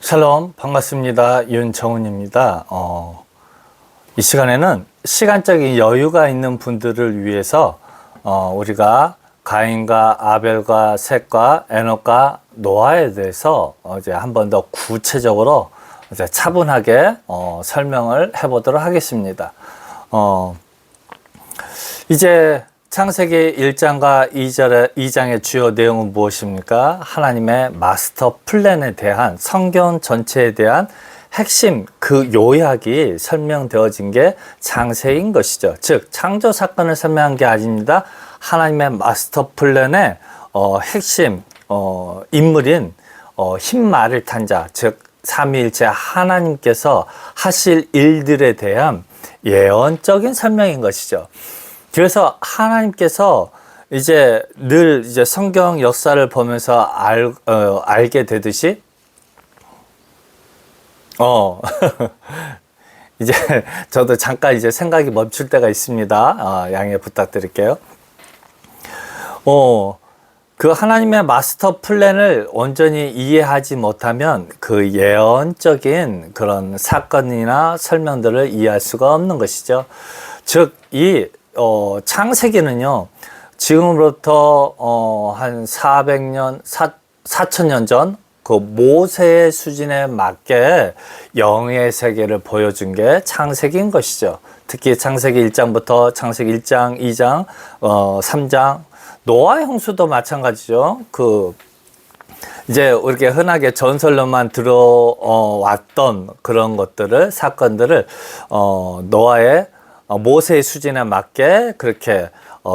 샬롬, 반갑습니다. 윤정훈입니다. 이 시간에는 시간적인 여유가 있는 분들을 위해서 우리가 가인과 아벨과 셋과 에녹과 노아에 대해서 이제 한 번 더 구체적으로 이제 차분하게 설명을 해보도록 하겠습니다. 이제 창세기 1장과 2장의 주요 내용은 무엇입니까? 하나님의 마스터 플랜에 대한 성경 전체에 대한 핵심 그 요약이 설명되어진 게 창세인 것이죠. 즉 창조 사건을 설명한 게 아닙니다. 하나님의 마스터 플랜의 핵심 인물인 흰 말을 탄 자, 즉 삼위일체 하나님께서 하실 일들에 대한 예언적인 설명인 것이죠. 그래서 하나님께서 이제 늘 이제 성경 역사를 보면서 알게 되듯이 이제 저도 잠깐 이제 생각이 멈출 때가 있습니다. 양해 부탁드릴게요. 그 하나님의 마스터 플랜을 온전히 이해하지 못하면 그 예언적인 그런 사건이나 설명들을 이해할 수가 없는 것이죠. 즉, 이 창세기는요, 지금으로부터 한 400년, 4000년 전 그 모세의 수준에 맞게 영의 세계를 보여준 게 창세기인 것이죠. 특히 창세기 1장부터 창세기 1장, 2장, 3장, 노아 형수도 마찬가지죠. 이제 우리게 흔하게 전설로만 들어왔던 그런 것들을, 사건들을, 노아의 모세의 수준에 맞게 그렇게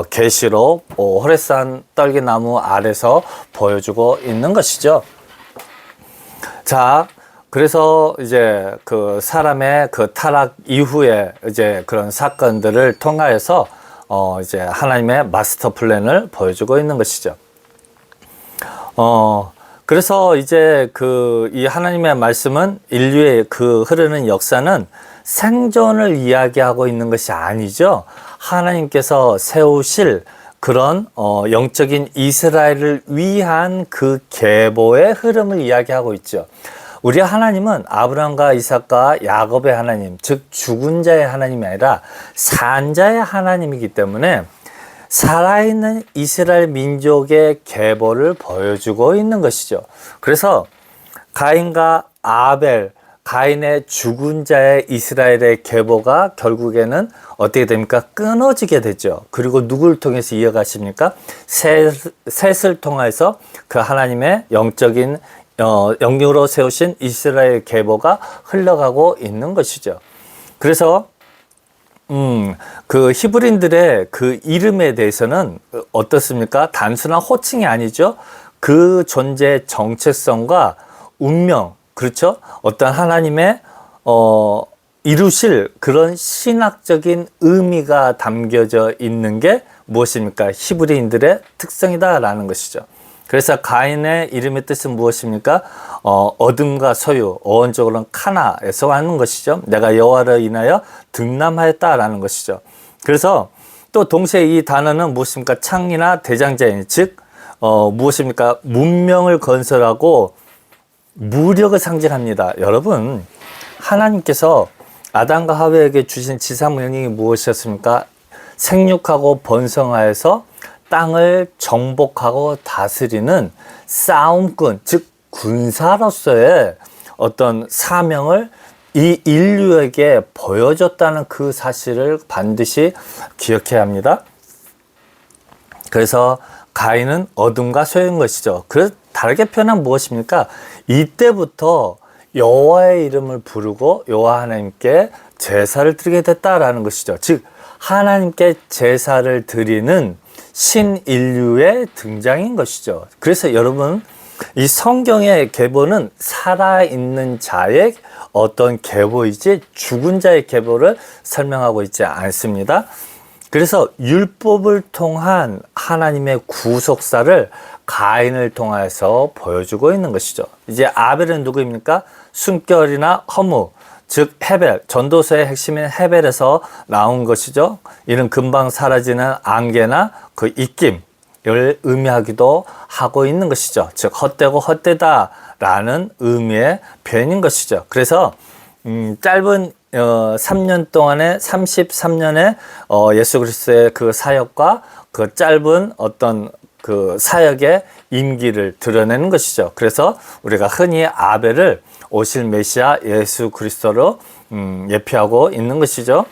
계시록 호레산 떨기나무 아래서 보여주고 있는 것이죠. 자, 그래서 이제 그 사람의 그 타락 이후에 이제 그런 사건들을 통하여서 이제 하나님의 마스터 플랜을 보여주고 있는 것이죠. 그래서 이제 이 하나님의 말씀은 인류의 그 흐르는 역사는 생존을 이야기하고 있는 것이 아니죠. 하나님께서 세우실 그런 영적인 이스라엘을 위한 그 계보의 흐름을 이야기하고 있죠. 우리 하나님은 아브라함과 이삭과 야곱의 하나님, 즉 죽은 자의 하나님이 아니라 산 자의 하나님이기 때문에 살아있는 이스라엘 민족의 계보를 보여주고 있는 것이죠. 그래서 가인과 아벨, 가인의 죽은 자의 이스라엘의 계보가 결국에는 어떻게 됩니까? 끊어지게 되죠. 그리고 누구를 통해서 이어가십니까? 셋을 통해서 그 하나님의 영적인 영육으로 세우신 이스라엘 계보가 흘러가고 있는 것이죠. 그래서 그 히브리인들의 그 이름에 대해서는 어떻습니까? 단순한 호칭이 아니죠. 그 존재의 정체성과 운명, 그렇죠? 어떤 하나님의 이루실 그런 신학적인 의미가 담겨져 있는 게 무엇입니까? 히브리인들의 특성이다라는 것이죠. 그래서 가인의 이름의 뜻은 무엇입니까? 어둠과 소유, 어원적으로는 카나에서 하는 것이죠. 내가 여호와를 인하여 등남하였다라는 것이죠. 그래서 또 동시에 이 단어는 무엇입니까? 창이나 대장자인, 즉 무엇입니까? 문명을 건설하고 무력을 상징합니다. 여러분, 하나님께서 아담과 하와에게 주신 지상명령이 무엇이었습니까? 생육하고 번성하여서 땅을 정복하고 다스리는 싸움꾼, 즉 군사로서의 어떤 사명을 이 인류에게 보여줬다는 그 사실을 반드시 기억해야 합니다. 그래서 가인은 어둠과 소유인 것이죠. 그래서 다르게 표현하면 무엇입니까? 이때부터 여호와의 이름을 부르고 여호와 하나님께 제사를 드리게 됐다라는 것이죠. 즉 하나님께 제사를 드리는 신인류의 등장인 것이죠. 그래서 여러분, 이 성경의 계보는 살아있는 자의 어떤 계보이지 죽은 자의 계보를 설명하고 있지 않습니다. 그래서 율법을 통한 하나님의 구속사를 가인을 통해서 보여주고 있는 것이죠. 이제 아벨은 누구입니까? 숨결이나 허무, 즉 헤벨, 전도서의 핵심인 헤벨에서 나온 것이죠. 이는 금방 사라지는 안개나 그 입김, 의미하기도 하고 있는 것이죠. 즉 헛되고 헛되다라는 의미의 표현인 것이죠. 그래서 짧은 3년 동안에 33년의 예수 그리스도의 그 사역과 그 짧은 어떤 그 사역의 임기를 드러내는 것이죠. 그래서 우리가 흔히 아벨을 오실 메시아 예수 그리스도로 예표하고 있는 것이죠.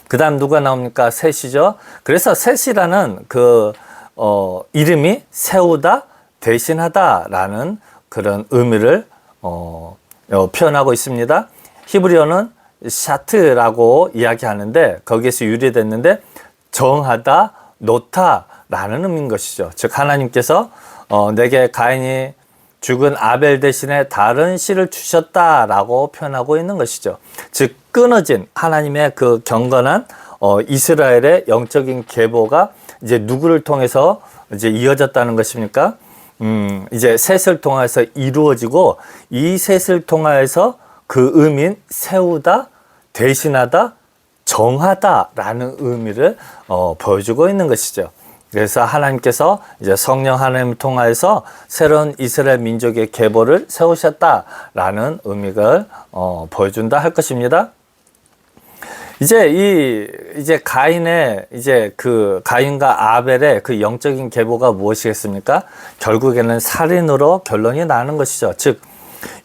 그 다음 누가 나옵니까? 셋이죠. 그래서 셋이라는 그 이름이 세우다, 대신하다라는 그런 의미를 표현하고 있습니다. 히브리어는 샤트라고 이야기하는데 거기에서 유래됐는데 정하다, 놓다라는 의미인 것이죠. 즉 하나님께서 내게 가인이 죽은 아벨 대신에 다른 씨를 주셨다라고 표현하고 있는 것이죠. 즉 끊어진 하나님의 그 경건한 이스라엘의 영적인 계보가 이제 누구를 통해서 이제 이어졌다는 것입니까? 이제 셋을 통해서 이루어지고 이 셋을 통해서 그 의미인 세우다, 대신하다, 정하다라는 의미를 보여주고 있는 것이죠. 그래서 하나님께서 이제 성령 하나님을 통하여서 새로운 이스라엘 민족의 계보를 세우셨다라는 의미를 보여준다 할 것입니다. 이제 가인의 그 가인과 아벨의 그 영적인 계보가 무엇이겠습니까? 결국에는 살인으로 결론이 나는 것이죠. 즉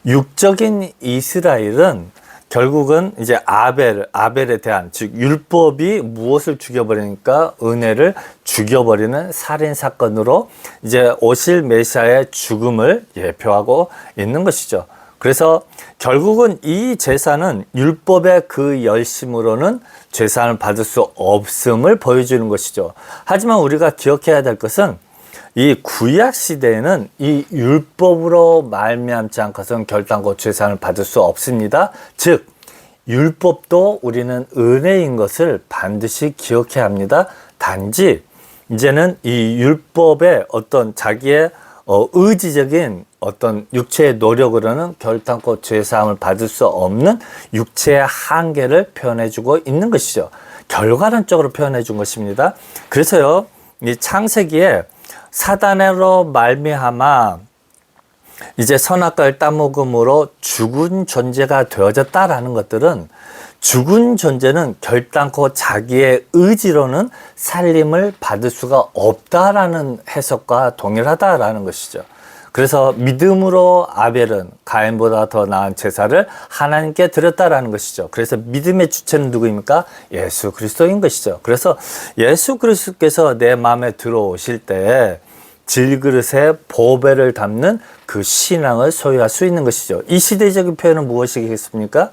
육적인 이스라엘은 결국은 이제 아벨에 대한 즉 율법이 무엇을 죽여버리니까 은혜를 죽여버리는 살인 사건으로 이제 오실 메시아의 죽음을 예표하고 있는 것이죠. 그래서 결국은 이 제사는 율법의 그 열심으로는 제사를 받을 수 없음을 보여주는 것이죠. 하지만 우리가 기억해야 될 것은 이 구약 시대에는 이 율법으로 말미암지 않고서는 결단코 제사를 받을 수 없습니다. 즉 율법도 우리는 은혜인 것을 반드시 기억해야 합니다. 단지 이제는 이 율법의 어떤 자기의 의지적인 어떤 육체의 노력으로는 결단코 죄사함을 받을 수 없는 육체의 한계를 표현해주고 있는 것이죠. 결과론적으로 표현해준 것입니다. 그래서요, 이 창세기에 사단으로 말미암아 이제 선악과를 따먹음으로 죽은 존재가 되어졌다라는 것들은 죽은 존재는 결단코 자기의 의지로는 살림을 받을 수가 없다라는 해석과 동일하다라는 것이죠. 그래서 믿음으로 아벨은 가인보다 더 나은 제사를 하나님께 드렸다라는 것이죠. 그래서 믿음의 주체는 누구입니까? 예수 그리스도인 것이죠. 그래서 예수 그리스도께서 내 마음에 들어오실 때 질그릇에 보배를 담는 그 신앙을 소유할 수 있는 것이죠. 이 시대적인 표현은 무엇이겠습니까?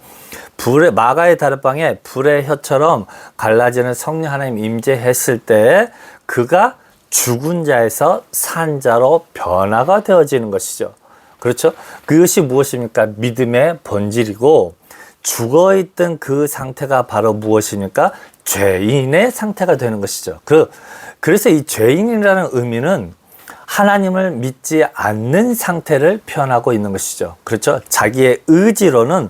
마가의 다락방에 불의 혀처럼 갈라지는 성령 하나님 임재했을 때 그가 죽은 자에서 산 자로 변화가 되어지는 것이죠. 그렇죠? 그것이 무엇입니까? 믿음의 본질이고 죽어있던 그 상태가 바로 무엇입니까? 죄인의 상태가 되는 것이죠. 그래서 이 죄인이라는 의미는 하나님을 믿지 않는 상태를 표현하고 있는 것이죠. 그렇죠? 자기의 의지로는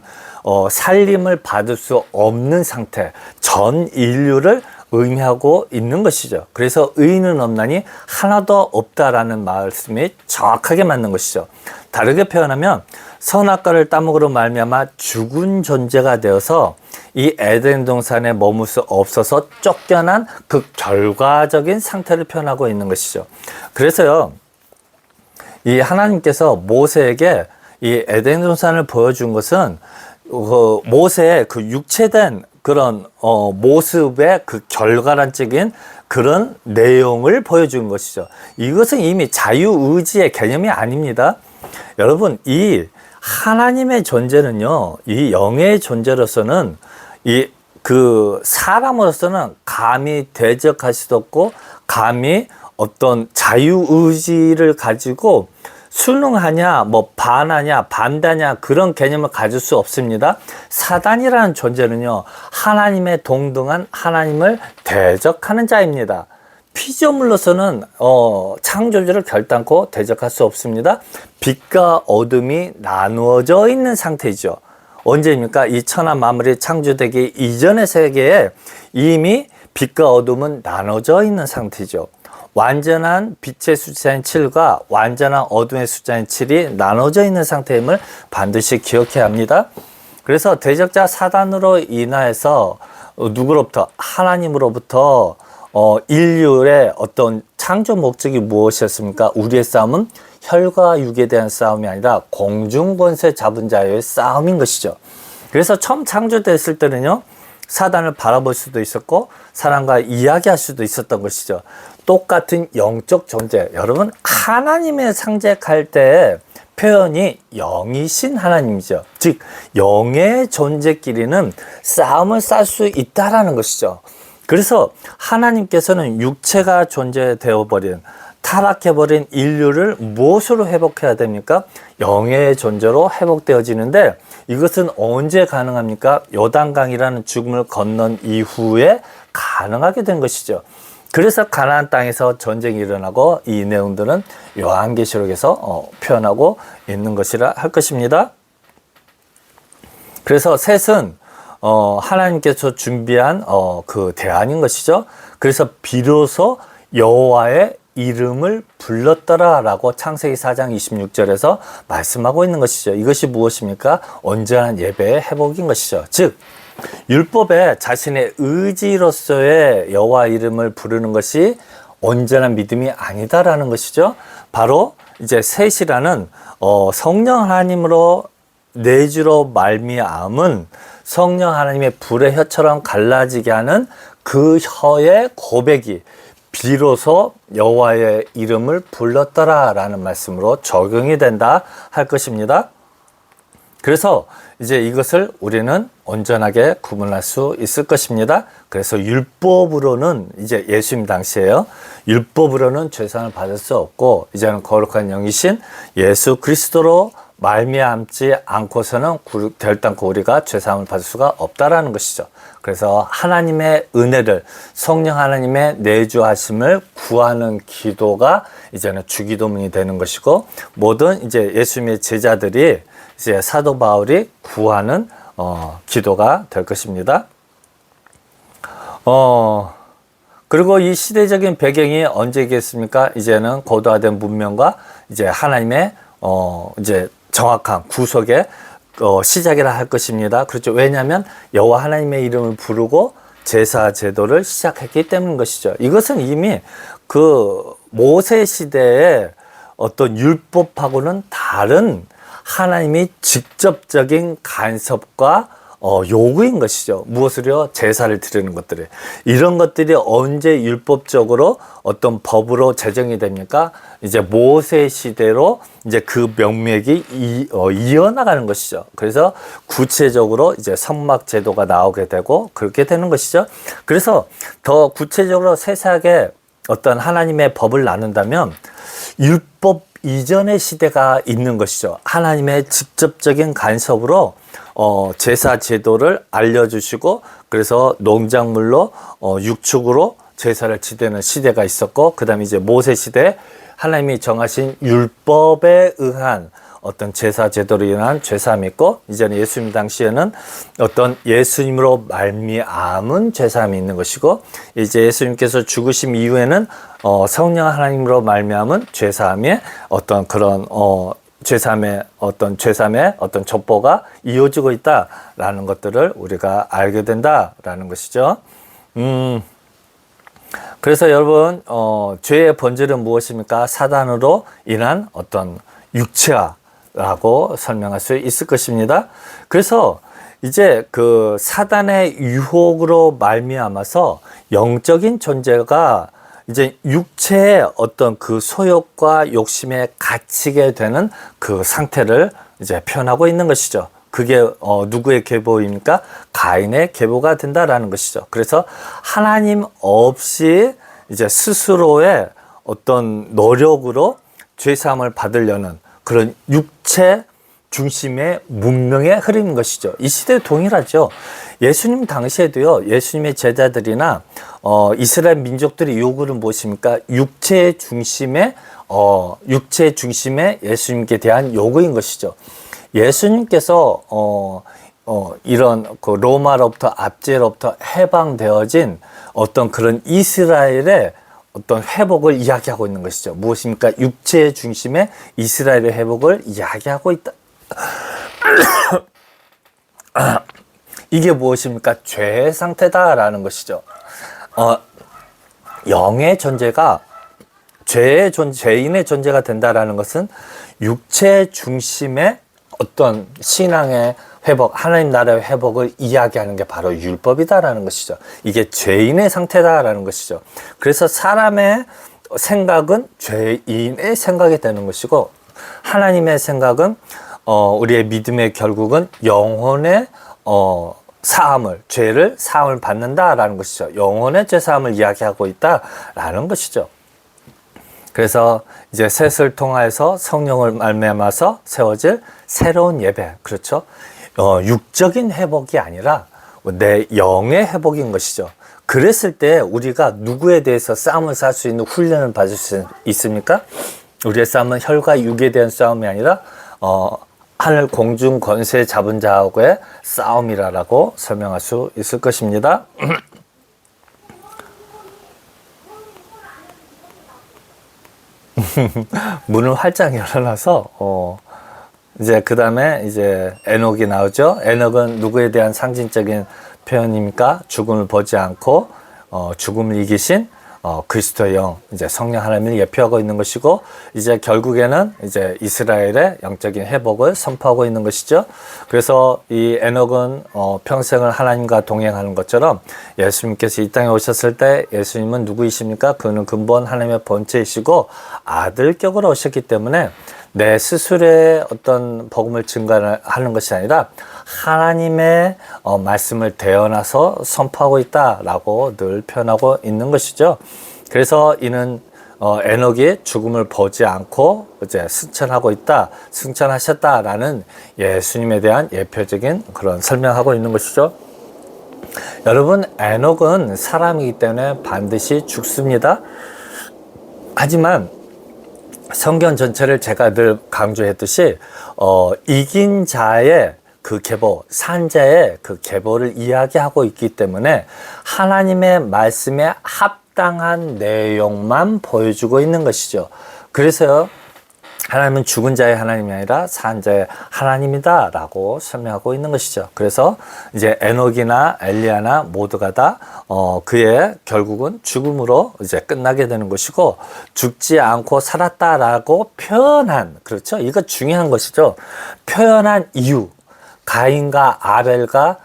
살림을 받을 수 없는 상태, 전 인류를 의미하고 있는 것이죠. 그래서 의인은 없나니 하나도 없다라는 말씀이 정확하게 맞는 것이죠. 다르게 표현하면 선악과를 따먹으로 말미암아 죽은 존재가 되어서 이 에덴 동산에 머물 수 없어서 쫓겨난 그 결과적인 상태를 표현하고 있는 것이죠. 그래서요, 이 하나님께서 모세에게 이 에덴 동산을 보여준 것은 모세의 그 육체된 그런 모습의 그 결과론적인 그런 내용을 보여준 것이죠. 이것은 이미 자유의지의 개념이 아닙니다. 여러분, 이 하나님의 존재는요, 이 영의 존재로서는 그 사람으로서는 감히 대적할 수도 없고 감히 어떤 자유의지를 가지고 순응하냐, 반하냐, 반대냐 그런 개념을 가질 수 없습니다. 사단이라는 존재는요, 하나님의 동등한 하나님을 대적하는 자입니다. 피조물로서는 창조주를 결단코 대적할 수 없습니다. 빛과 어둠이 나누어져 있는 상태이죠. 언제입니까? 이 천하 만물이 창조되기 이전의 세계에 이미 빛과 어둠은 나눠져 있는 상태죠. 완전한 빛의 숫자인 7과 완전한 어둠의 숫자인 7이 나눠져 있는 상태임을 반드시 기억해야 합니다. 그래서 대적자 사단으로 인하여서 누구로부터? 하나님으로부터 인류의 어떤 창조 목적이 무엇이었습니까? 우리의 싸움은 혈과 육에 대한 싸움이 아니라 공중권세 잡은 자의 싸움인 것이죠. 그래서 처음 창조됐을 때는요, 사단을 바라볼 수도 있었고 사람과 이야기할 수도 있었던 것이죠. 똑같은 영적 존재, 여러분 하나님의 상징할 때 표현이 영이신 하나님이죠. 즉 영의 존재끼리는 싸움을 쌀 수 있다라는 것이죠. 그래서 하나님께서는 육체가 존재되어 버린, 타락해버린 인류를 무엇으로 회복해야 됩니까? 영의 존재로 회복되어지는데, 이것은 언제 가능합니까? 요단강이라는 죽음을 건넌 이후에 가능하게 된 것이죠. 그래서 가나안 땅에서 전쟁이 일어나고, 이 내용들은 요한계시록에서 표현하고 있는 것이라 할 것입니다. 그래서 셋은 하나님께서 준비한 그 대안인 것이죠. 그래서 비로소 여호와의 이름을 불렀더라 라고 창세기 4장 26절에서 말씀하고 있는 것이죠. 이것이 무엇입니까? 온전한 예배의 회복인 것이죠. 즉 율법에 자신의 의지로서의 여호와 이름을 부르는 것이 온전한 믿음이 아니다라는 것이죠. 바로 이제 셋이라는 성령 하나님으로 내주로 말미암은 성령 하나님의 불의 혀처럼 갈라지게 하는 그 혀의 고백이 비로소 여호와의 이름을 불렀더라 라는 말씀으로 적용이 된다 할 것입니다. 그래서 이제 이것을 우리는 온전하게 구분할 수 있을 것입니다. 그래서 율법으로는 이제 예수님 당시에요. 율법으로는 죄상을 받을 수 없고 이제는 거룩한 영이신 예수 그리스도로 말미암지 않고서는 결단코 우리가 죄사함을 받을 수가 없다라는 것이죠. 그래서 하나님의 은혜를, 성령 하나님의 내주하심을 구하는 기도가 이제는 주기도문이 되는 것이고, 모든 이제 예수님의 제자들이 이제 사도 바울이 구하는 기도가 될 것입니다. 그리고 이 시대적인 배경이 언제겠습니까? 이제는 고도화된 문명과 이제 하나님의 이제 정확한 구속의 시작이라 할 것입니다. 그렇죠. 왜냐하면 여호와 하나님의 이름을 부르고 제사 제도를 시작했기 때문인 것이죠. 이것은 이미 그 모세 시대의 어떤 율법하고는 다른 하나님이 직접적인 간섭과 요구인 것이죠. 무엇을요? 제사를 드리는 것들이. 이런 것들이 언제 율법적으로 어떤 법으로 제정이 됩니까? 이제 모세 시대로 이제 그 명맥이 이어나가는 것이죠. 그래서 구체적으로 이제 성막 제도가 나오게 되고 그렇게 되는 것이죠. 그래서 더 구체적으로 세세하게 어떤 하나님의 법을 나눈다면 율법 이전의 시대가 있는 것이죠. 하나님의 직접적인 간섭으로 제사 제도를 알려주시고, 그래서 농작물로 육축으로 제사를 지내는 시대가 있었고, 그 다음에 이제 모세 시대에 하나님이 정하신 율법에 의한 어떤 제사 제도로 인한 죄사함이 있고, 이제는 예수님 당시에는 어떤 예수님으로 말미암은 죄사함이 있는 것이고, 이제 예수님께서 죽으심 이후에는 성령 하나님으로 말미암은 죄사함의 어떤 그런 죄사함의 어떤 족보가 이어지고 있다라는 것들을 우리가 알게 된다라는 것이죠. 그래서 여러분 죄의 본질은 무엇입니까? 사단으로 인한 어떤 육체화라고 설명할 수 있을 것입니다. 그래서 이제 그 사단의 유혹으로 말미암아서 영적인 존재가 이제 육체의 어떤 그 소욕과 욕심에 갇히게 되는 그 상태를 이제 표현하고 있는 것이죠. 그게 누구의 계보입니까? 가인의 계보가 된다라는 것이죠. 그래서 하나님 없이 이제 스스로의 어떤 노력으로 죄사함을 받으려는 그런 육체 중심의 문명의 흐름인 것이죠. 이 시대 동일하죠. 예수님 당시에도요, 예수님의 제자들이나 이스라엘 민족들의 요구는 무엇입니까? 육체 중심의 예수님께 대한 요구인 것이죠. 예수님께서 이런 그 로마로부터 압제로부터 해방되어진 어떤 그런 이스라엘의 어떤 회복을 이야기하고 있는 것이죠. 무엇입니까? 육체의 중심에 이스라엘의 회복을 이야기하고 있다. 이게 무엇입니까? 죄의 상태다라는 것이죠. 영의 존재가 죄인의 존재가 된다라는 것은 육체 중심의 어떤 신앙의 회복, 하나님 나라의 회복을 이야기하는 게 바로 율법이다라는 것이죠. 이게 죄인의 상태다라는 것이죠. 그래서 사람의 생각은 죄인의 생각이 되는 것이고, 하나님의 생각은 우리의 믿음의 결국은 영혼의 죄를 사함을 받는다라는 것이죠. 영혼의 죄 사함을 이야기하고 있다라는 것이죠. 그래서 이제 셋을 통하여서 성령을 말미암아서 세워질 새로운 예배, 그렇죠? 육적인 회복이 아니라 내 영의 회복인 것이죠. 그랬을 때 우리가 누구에 대해서 싸움을 살 수 있는 훈련을 받을 수 있습니까? 우리의 싸움은 혈과 육에 대한 싸움이 아니라 하늘 공중 권세 잡은 자하고의 싸움이라고 설명할 수 있을 것입니다. 문을 활짝 열어놔서 이제 그 다음에 이제 에녹이 나오죠. 에녹은 누구에 대한 상징적인 표현입니까? 죽음을 보지 않고 죽음을 이기신 그리스도의 영, 이제 성령 하나님을 예표하고 있는 것이고, 이제 결국에는 이제 이스라엘의 영적인 회복을 선포하고 있는 것이죠. 그래서 이 에녹은 평생을 하나님과 동행하는 것처럼 예수님께서 이 땅에 오셨을 때 예수님은 누구이십니까? 그는 근본 하나님의 본체이시고 아들격으로 오셨기 때문에 내 스스로의 어떤 복음을 증가하는 것이 아니라 하나님의 말씀을 대언해서 선포하고 있다라고 늘 표현하고 있는 것이죠. 그래서 이는 에녹이 죽음을 보지 않고 이제 승천하셨다라는 예수님에 대한 예표적인 그런 설명하고 있는 것이죠. 여러분, 에녹은 사람이기 때문에 반드시 죽습니다. 하지만 성경 전체를 제가 늘 강조했듯이 이긴 자의 그 계보, 산자의 그 계보를 이야기하고 있기 때문에 하나님의 말씀에 합당한 내용만 보여주고 있는 것이죠. 그래서 하나님은 죽은 자의 하나님이 아니라 산 자의 하나님이다 라고 설명하고 있는 것이죠. 그래서 이제 에녹이나 엘리야나 모두가 다 그의 결국은 죽음으로 이제 끝나게 되는 것이고, 죽지 않고 살았다라고 표현한, 그렇죠? 이거 중요한 것이죠. 표현한 이유, 가인과 아벨과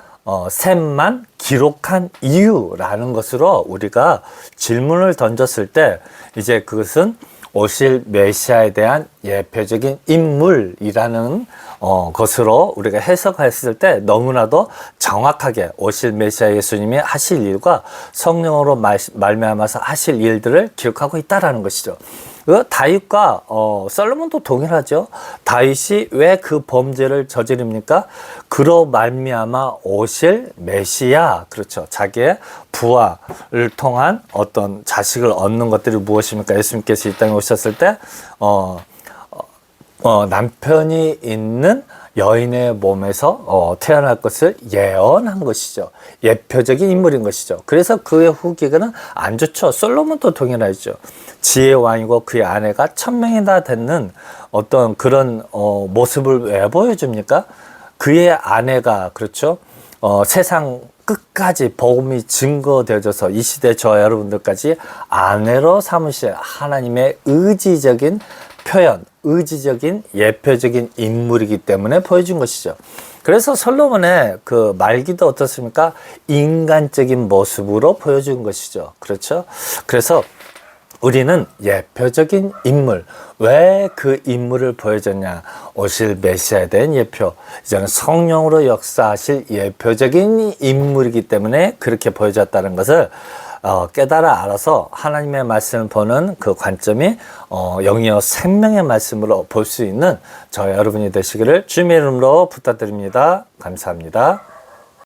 셈만 기록한 이유라는 것으로 우리가 질문을 던졌을 때, 이제 그것은 오실 메시아에 대한 예표적인 인물이라는 것으로 우리가 해석했을 때 너무나도 정확하게 오실 메시아 예수님이 하실 일과 성령으로 말미암아서 하실 일들을 기록하고 있다라는 것이죠. 다윗과 솔로몬도 동일하죠. 다윗이 왜 그 범죄를 저지릅니까? 그로 말미암아 오실 메시아, 그렇죠. 자기의 부하를 통한 어떤 자식을 얻는 것들이 무엇입니까? 예수님께서 이 땅에 오셨을 때 남편이 있는 여인의 몸에서 태어날 것을 예언한 것이죠. 예표적인 인물인 것이죠. 그래서 그의 후기는 안 좋죠. 솔로몬도 동일하죠. 지혜의 왕이고 그의 아내가 1000명이나 되는 어떤 그런 모습을 왜 보여줍니까? 그의 아내가, 그렇죠, 세상 끝까지 복음이 증거되어져서 이 시대 저 여러분들까지 아내로 삼으실 하나님의 의지적인 표현, 의지적인 예표적인 인물이기 때문에 보여준 것이죠. 그래서 솔로몬의 그 말기도 어떻습니까? 인간적인 모습으로 보여준 것이죠. 그렇죠? 그래서 우리는 예표적인 인물, 왜 그 인물을 보여줬냐? 오실 메시아에 대한 예표, 이제는 성령으로 역사하실 예표적인 인물이기 때문에 그렇게 보여줬다는 것을 깨달아 알아서 하나님의 말씀을 보는 그 관점이 영이요 생명의 말씀으로 볼 수 있는 저 여러분이 되시기를 주님의 이름으로 부탁드립니다. 감사합니다.